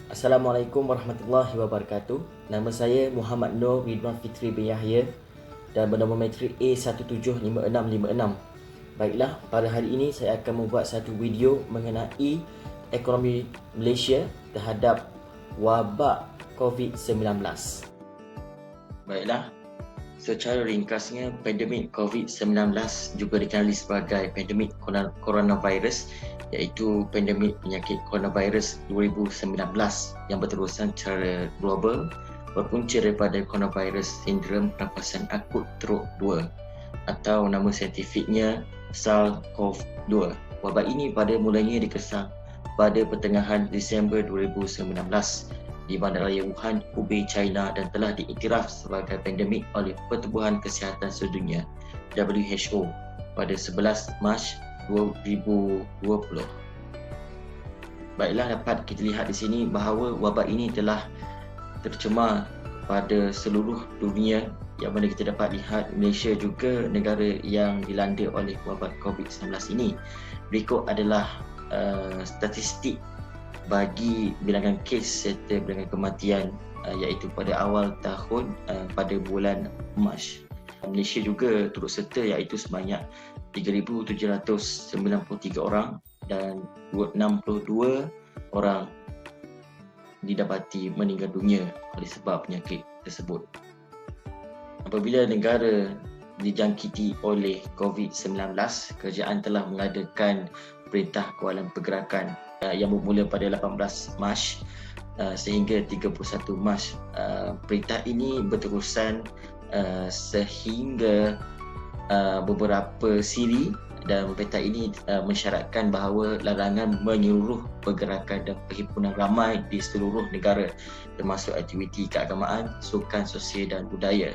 Assalamualaikum warahmatullahi wabarakatuh. Nama saya Muhammad Nur Ridwan Fitri bin Yahya dan bernama metrik A175656. Baiklah, pada hari ini saya akan membuat satu video mengenai ekonomi Malaysia terhadap wabak COVID-19. Baiklah, secara ringkasnya, pandemik COVID-19 juga dikenali sebagai pandemik coronavirus, iaitu pandemik penyakit coronavirus 2019 yang berterusan secara global, berpunca daripada coronavirus sindrom pernafasan akut teruk 2 atau nama saintifiknya SARS-CoV-2. Wabak ini pada mulanya dikesan pada pertengahan Disember 2019 di Bandaraya Wuhan, Hubei, China dan telah diiktiraf sebagai pandemik oleh Pertubuhan Kesihatan Sedunia WHO pada 11 Mac 2020. Baiklah, dapat kita lihat di sini bahawa wabak ini telah tercemar pada seluruh dunia, yang mana kita dapat lihat Malaysia juga negara yang dilanda oleh wabak COVID-19 ini. Berikut adalah statistik bagi bilangan kes serta bilangan kematian iaitu pada awal tahun pada bulan Mac. Malaysia juga turut serta iaitu sebanyak 3,793 orang dan 62 orang didapati meninggal dunia oleh sebab penyakit tersebut. Apabila negara dijangkiti oleh COVID-19, kerajaan telah mengadakan Perintah Kawalan Pergerakan yang bermula pada 18 Mac sehingga 31 Mac. Perintah ini berterusan sehingga beberapa siri, dan perintah ini mensyaratkan bahawa larangan menyeluruh pergerakan dan perhimpunan ramai di seluruh negara, termasuk aktiviti keagamaan, sukan, sosial dan budaya.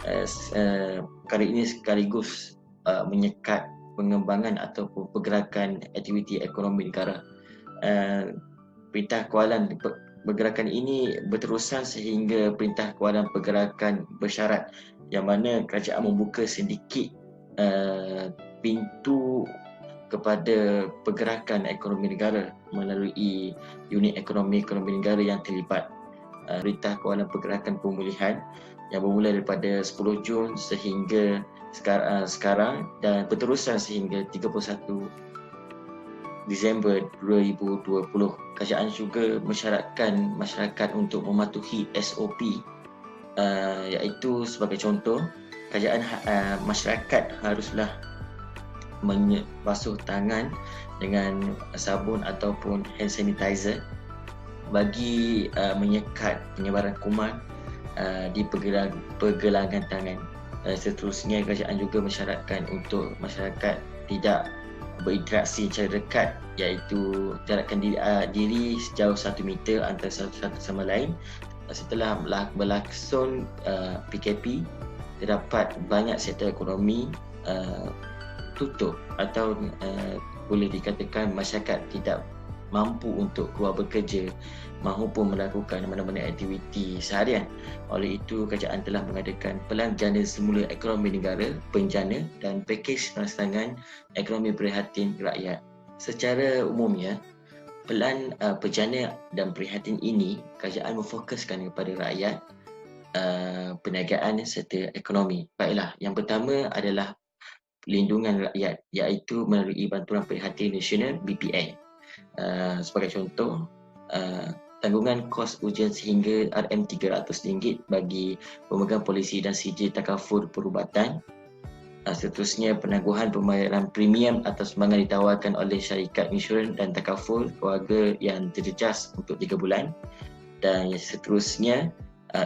Perkara ini sekaligus menyekat pengembangan ataupun pergerakan aktiviti ekonomi negara. Perintah Kawalan Pergerakan ini berterusan sehingga Perintah Kawalan Pergerakan bersyarat, yang mana kerajaan membuka sedikit pintu kepada pergerakan ekonomi negara melalui unit ekonomi negara yang terlibat. Perintah Kawalan Pergerakan Pemulihan yang bermula daripada 10 Jun sehingga sekarang dan berterusan sehingga 31 Disember 2020. Kerajaan juga mensyaratkan masyarakat untuk mematuhi SOP, iaitu sebagai contoh, masyarakat haruslah membasuh tangan dengan sabun ataupun hand sanitizer bagi menyekat penyebaran kuman di pergelangan tangan. Seterusnya, kerajaan juga mensyaratkan untuk masyarakat tidak berinteraksi secara dekat, iaitu jarakkan diri sejauh 1 meter antara satu sama lain. Setelah berlangsung PKP, terdapat banyak sektor ekonomi tutup atau boleh dikatakan masyarakat tidak mampu untuk keluar bekerja maupun melakukan mana-mana aktiviti seharian. Oleh itu, kerajaan telah mengadakan Pelan Jana Semula Ekonomi Negara, Penjana dan Pakej Rancangan Ekonomi Prihatin Rakyat. Secara umumnya, Pelan Penjana dan Prihatin ini kerajaan memfokuskan kepada rakyat, perniagaan serta ekonomi. Baiklah, yang pertama adalah pelindungan rakyat, iaitu melalui Bantuan Prihatin Nasional BPN. Sebagai contoh, tanggungan kos ujian sehingga RM300 bagi pemegang polisi dan sijil takaful perubatan. Seterusnya, penangguhan pembayaran premium atau sumbangan ditawarkan oleh syarikat insurans dan takaful keluarga yang terjejas untuk 3 bulan. Dan yang seterusnya,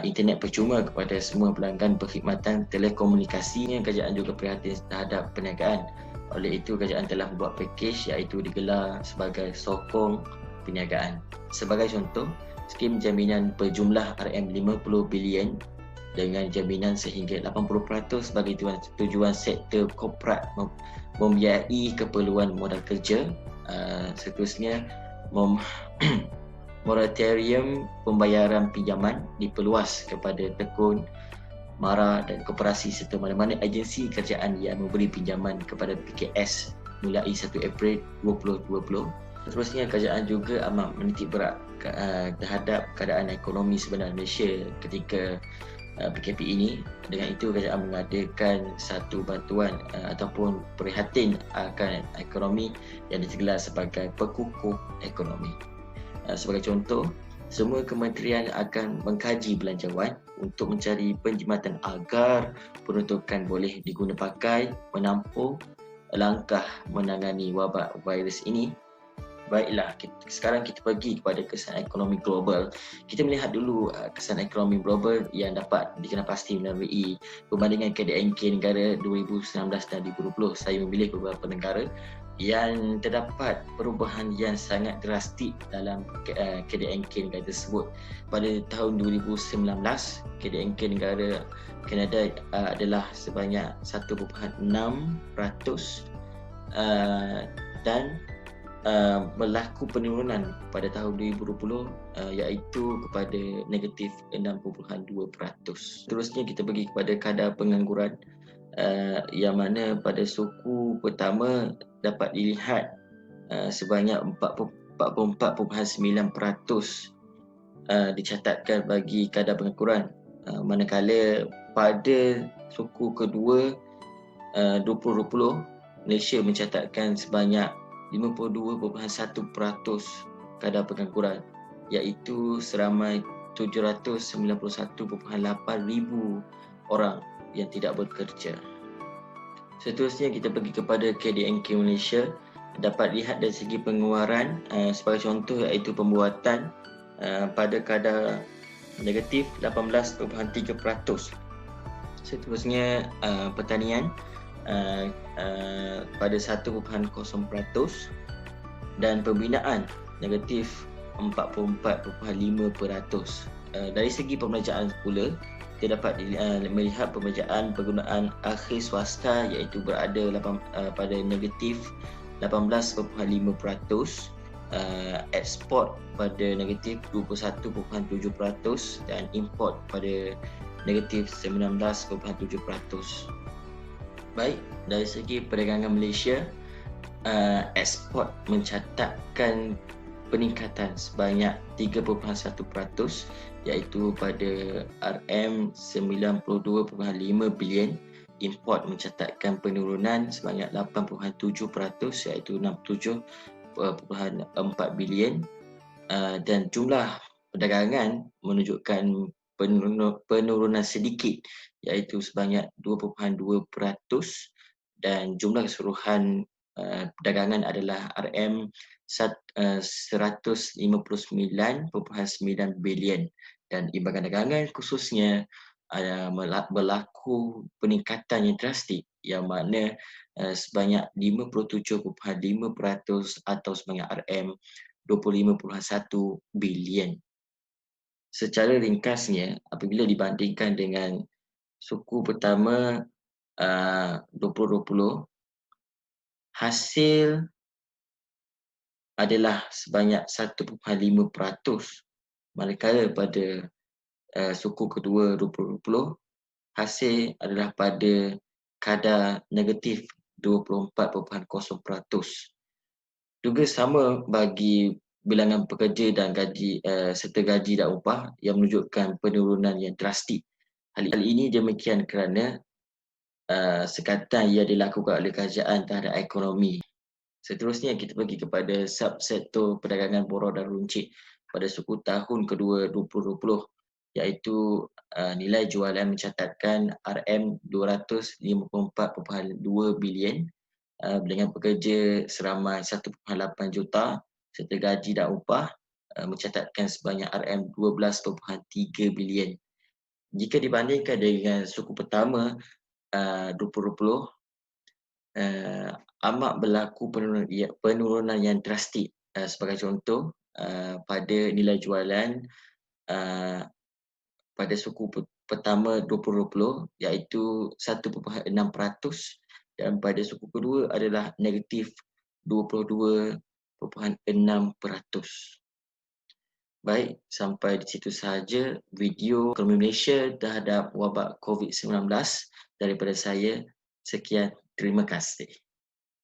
internet percuma kepada semua pelanggan perkhidmatan telekomunikasi. Kerajaan juga prihatin terhadap perniagaan. Oleh itu, kerajaan telah membuat pakej iaitu digelar sebagai sokong perniagaan. Sebagai contoh, skim jaminan berjumlah RM50 bilion dengan jaminan sehingga 80% bagi tujuan sektor korporat membiayai keperluan modal kerja. Seterusnya, moratorium pembayaran pinjaman diperluas kepada tekun, MARA dan koperasi serta mana-mana agensi kerajaan yang memberi pinjaman kepada PKS mulai 1 April 2020. Seterusnya, kerajaan juga amat menitik berat terhadap keadaan ekonomi sebenar Malaysia ketika PKP ini. Dengan itu, kerajaan mengadakan satu bantuan ataupun prihatin akan ekonomi yang digelar sebagai Pekukuh Ekonomi. Sebagai contoh, semua kementerian akan mengkaji belanjawan untuk mencari penjimatan agar peruntukan boleh diguna pakai menampung langkah menangani wabak virus ini. Baiklah, sekarang kita pergi kepada kesan ekonomi global. Kita melihat dulu kesan ekonomi global yang dapat dikenalpasti melalui perbandingan KDNK negara 2019 dan 2020. Saya memilih beberapa negara yang terdapat perubahan yang sangat drastik dalam KDNK negara tersebut. Pada tahun 2019, KDNK negara Kanada adalah sebanyak 1.6% dan berlaku penurunan pada tahun 2020 iaitu kepada negatif 6.2%. Terusnya kita pergi kepada kadar pengangguran yang mana pada suku pertama dapat dilihat sebanyak 44.9% dicatatkan bagi kadar pengangguran, manakala pada suku kedua 2020 Malaysia mencatatkan sebanyak 52.1% kadar pengangguran, iaitu seramai 791.8 ribu orang yang tidak bekerja. Seterusnya kita pergi kepada KDNK Malaysia. Dapat lihat dari segi pengeluaran sebagai contoh iaitu pembuatan pada kadar negatif 18.3%. Seterusnya pertanian pada 1.0% dan pembinaan negatif 44.5%. Dari segi pembelajaran pula, kita dapat melihat pembelajaran penggunaan akhir swasta iaitu berada pada negatif 18.5%, ekspor pada negatif 21.7% dan import pada negatif 19.7%. Baik, dari segi perdagangan Malaysia, ekspor mencatatkan peningkatan sebanyak 3.1% iaitu pada RM92.5 bilion. Import mencatatkan penurunan sebanyak 8.7% iaitu 67.4 bilion. Dan jumlah perdagangan menunjukkan penurunan sedikit iaitu sebanyak 2.2% dan jumlah keseluruhan perdagangan adalah RM 159.9 bilion dan imbagan dagangan khususnya berlaku peningkatan yang drastik yang mana sebanyak 57.5% atau sebanyak RM 25.1 bilion. Secara ringkasnya, apabila dibandingkan dengan suku pertama 2020, hasil adalah sebanyak 1.5%, manakala pada suku kedua 2020 hasil adalah pada kadar negatif 24.0%. Juga sama bagi bilangan pekerja dan gaji serta gaji dan upah yang menunjukkan penurunan yang drastik. Hal ini demikian kerana sekatan ia dilakukan oleh kerajaan terhadap ekonomi. Seterusnya kita pergi kepada subsektor perdagangan borong dan runcit pada suku tahun kedua 2020 iaitu nilai jualan mencatatkan RM 254.2 bilion, dengan pekerja seramai 1.8 juta serta gaji dan upah mencatatkan sebanyak RM 12.3 bilion. Jika dibandingkan dengan suku pertama 2020, amat berlaku penurunan yang drastik. Sebagai contoh, pada nilai jualan pada suku pertama 2020 iaitu 1.6% dan pada suku kedua adalah negatif 22.6%. Baik, sampai di situ sahaja video ekonomi Malaysia terhadap wabak COVID-19 daripada saya. Sekian, terima kasih.